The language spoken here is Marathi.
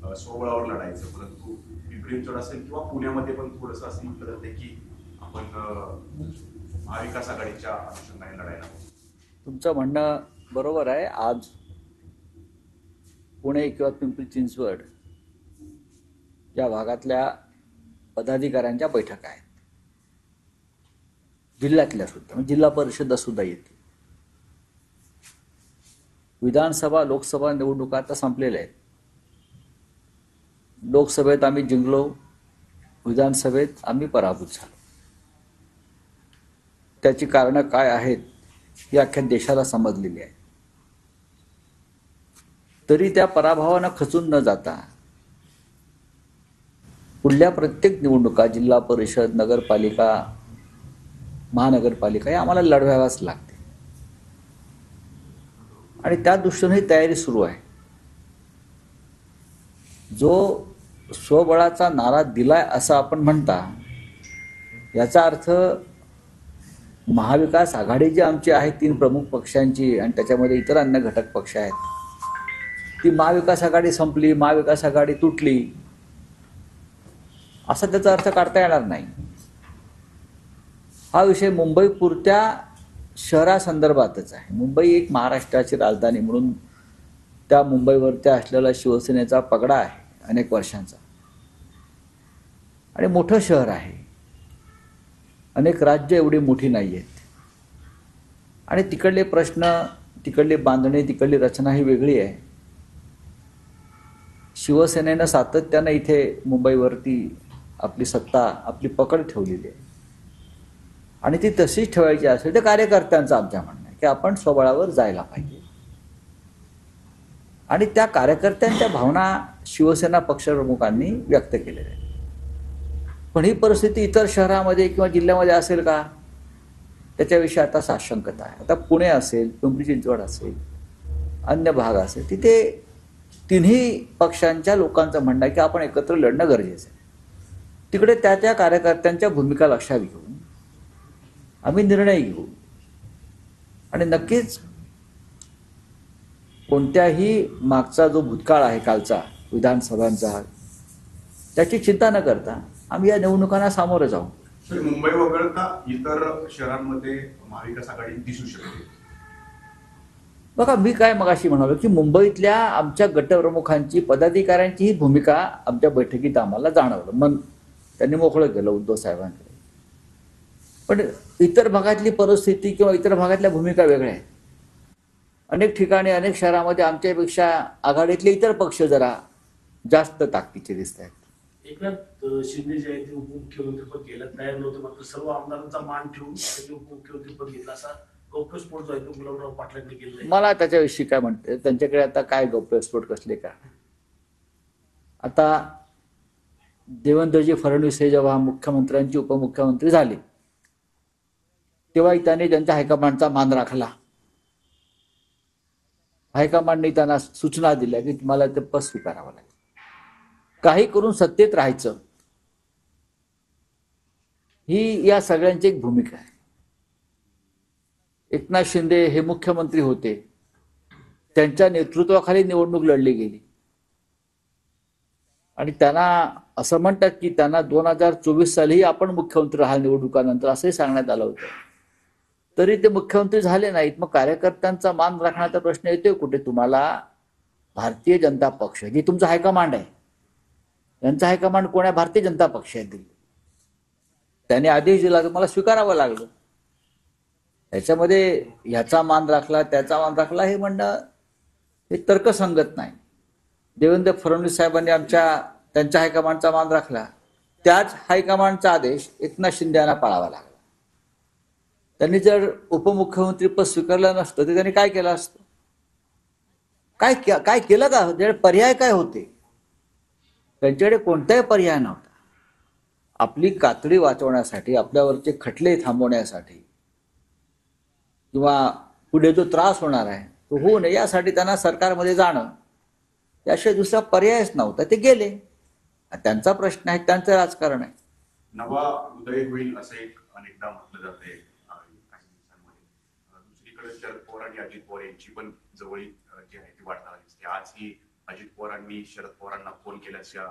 स्वबळावर लढायचं, परंतु पिंपरी चिंचवड असेल किंवा पुण्यामध्ये पण थोडंसं असं म्हटलं जाते की आपण महाविकास आघाडीच्या अनुषंगाने लढायला. तुमचं म्हणणं बरोबर आहे. आज पुणे किंवा पिंपरी चिंचवड या भागातल्या पदाधिकाऱ्यांच्या बैठका आहेत, जिल्ह्यातल्या सुद्धा, म्हणजे जिल्हा परिषद सुद्धा येते. विधानसभा लोकसभा निवडणुका आता संपलेल्या आहेत. लोकसभेत आम्ही जिंकलो, विधानसभेत आम्ही पराभूत झालो. त्याची कारणं काय आहेत ही अख्ख्या देशाला समजलेली आहे. तरी त्या पराभवानं खचून न जाता पुढल्या प्रत्येक निवडणुका, जिल्हा परिषद, नगरपालिका, महानगरपालिका, हे आम्हाला लढवाव्याच लागते आणि त्या दृष्टीने ही तयारी सुरू आहे. जो स्वबळाचा नारा दिलाय असं आपण म्हणता, याचा अर्थ महाविकास आघाडी जी आमची आहे 3 प्रमुख पक्षांची आणि त्याच्यामध्ये इतर अन्य घटक पक्ष आहेत, ती महाविकास आघाडी संपली, महाविकास आघाडी तुटली असा त्याचा अर्थ काढता येणार नाही. हा विषय मुंबई पुरत्या शहरासंदर्भातच आहे. मुंबई एक महाराष्ट्राची राजधानी म्हणून त्या मुंबईवरती असलेला शिवसेनेचा पगडा आहे अनेक वर्षांचा, आणि मोठं शहर आहे. अनेक राज्य एवढी मोठी नाही आहेत आणि तिकडले प्रश्न, तिकडली बांधणी, तिकडली रचना ही वेगळी आहे. शिवसेनेनं सातत्यानं इथे मुंबईवरती आपली सत्ता, आपली पकड ठेवलेली आहे आणि ती तशीच ठेवायची असेल तर कार्यकर्त्यांचं आमच्या म्हणणं आहे की आपण स्वबळावर जायला पाहिजे आणि त्या कार्यकर्त्यांच्या भावना शिवसेना पक्षप्रमुखांनी व्यक्त केलेल्या आहेत. पण ही परिस्थिती इतर शहरामध्ये किंवा जिल्ह्यामध्ये असेल का, त्याच्याविषयी आता साशंकता आहे. आता पुणे असेल, पिंपरी चिंचवड असेल, अन्य भाग असेल, तिथे तिन्ही पक्षांच्या लोकांचं म्हणणं आहे की आपण एकत्र लढणं गरजेचं आहे. तिकडे त्या त्या कार्यकर्त्यांच्या भूमिका लक्षात घेऊन आम्ही निर्णय घेऊ आणि नक्कीच कोणत्याही मागचा जो भूतकाळ आहे कालचा विधानसभांचा, त्याची चिंता न करता आम्ही या निवडणुकांना सामोरं जाऊ. मुंबई वगळता इतर शहरांमध्ये महाविकास आघाडी दिसू शकते. बघा, मी काय मगाशी म्हणालो की मुंबईतल्या आमच्या गटप्रमुखांची, पदाधिकाऱ्यांची ही भूमिका आमच्या बैठकीत आम्हाला जाणवलं. मन त्यांनी मोकळं केलं उद्धव साहेबांकडे. पण इतर भागातली परिस्थिती किंवा इतर भागातल्या भूमिका वेगळ्या आहेत. अनेक ठिकाणी, अनेक शहरामध्ये आमच्यापेक्षा आघाडीतले इतर पक्ष जरा जास्त ताकदीचे दिसत आहेत. एकनाथ शिंदे जे आहे ते उपमुख्यमंत्रीपद घ्यायला तयार नव्हते, मात्र सर्व आमदारांचा मान ठेवून त्यांनी उपमुख्यमंत्रीपद घेतलं असा गौप्यस्फोट जो आहे तो गुलाबराव पाटलांनी केलेला आहे. मला त्याच्याविषयी काय म्हणते, त्यांच्याकडे आता काय गौप्यस्फोट कसले का. आता देवेंद्रजी फडणवीस हे जेव्हा मुख्यमंत्र्यांची उपमुख्यमंत्री झाले तेव्हा त्यांनी त्यांच्या हायकमांडचा मान राखला. हायकमांडने त्यांना सूचना दिल्या की तुम्हाला ते पद स्वीकारावं लागेल, काही करून सत्तेत राहायचं, ही या सगळ्यांची एक भूमिका आहे. एकनाथ शिंदे हे मुख्यमंत्री होते, त्यांच्या नेतृत्वाखाली निवडणूक लढली गेली आणि त्यांना असं म्हणतात की त्यांना 2024 सालीही आपण मुख्यमंत्री राहाल निवडणुकानंतर असंही सांगण्यात आलं होतं. तरी ते मुख्यमंत्री झाले नाहीत. मग कार्यकर्त्यांचा मान राखण्याचा प्रश्न येतोय कुठे. तुम्हाला भारतीय जनता पक्ष जे तुमचं हायकमांड आहे, यांचा हायकमांड कोण आहे? भारतीय जनता पक्ष आहे. दिल्ली त्याने आदेश दिला तर मला स्वीकारावं लागलं. याच्यामध्ये ह्याचा मान राखला, त्याचा मान राखला हे म्हणणं हे तर्कसंगत नाही. देवेंद्र फडणवीस साहेबांनी त्यांच्या हायकमांडचा मान राखला, त्याच हायकमांडचा आदेश एकनाथ शिंदे यांना पाळावा लागला. त्यांनी जर उपमुख्यमंत्री पद स्वीकारलं नसतं तर त्यांनी काय केलं असतं? काय केलं का? त्याचे पर्याय काय होते? त्यांच्याकडे कोणताही पर्याय नव्हता. आपली कातडी वाचवण्यासाठी, आपल्यावरचे खटले थांबवण्यासाठी किंवा पुढे जो त्रास होणार आहे तो होऊ नये यासाठी त्यांना सरकारमध्ये जाणं, याशिवाय दुसरा पर्यायच नव्हता. ते गेले. त्यांचा प्रश्न आहे, त्यांचं राजकारण आहे. नवा उदय होईल असं एक अनेकदा म्हटलं जातंय काही दिवसांमध्ये. दुसरीकडे शरद पवार आणि अजित पवार यांची पण जवळीक जी आहे ती वाढताना दिसते. आज ही अजित पवारांनी शरद पवारांना फोन केल्याच्या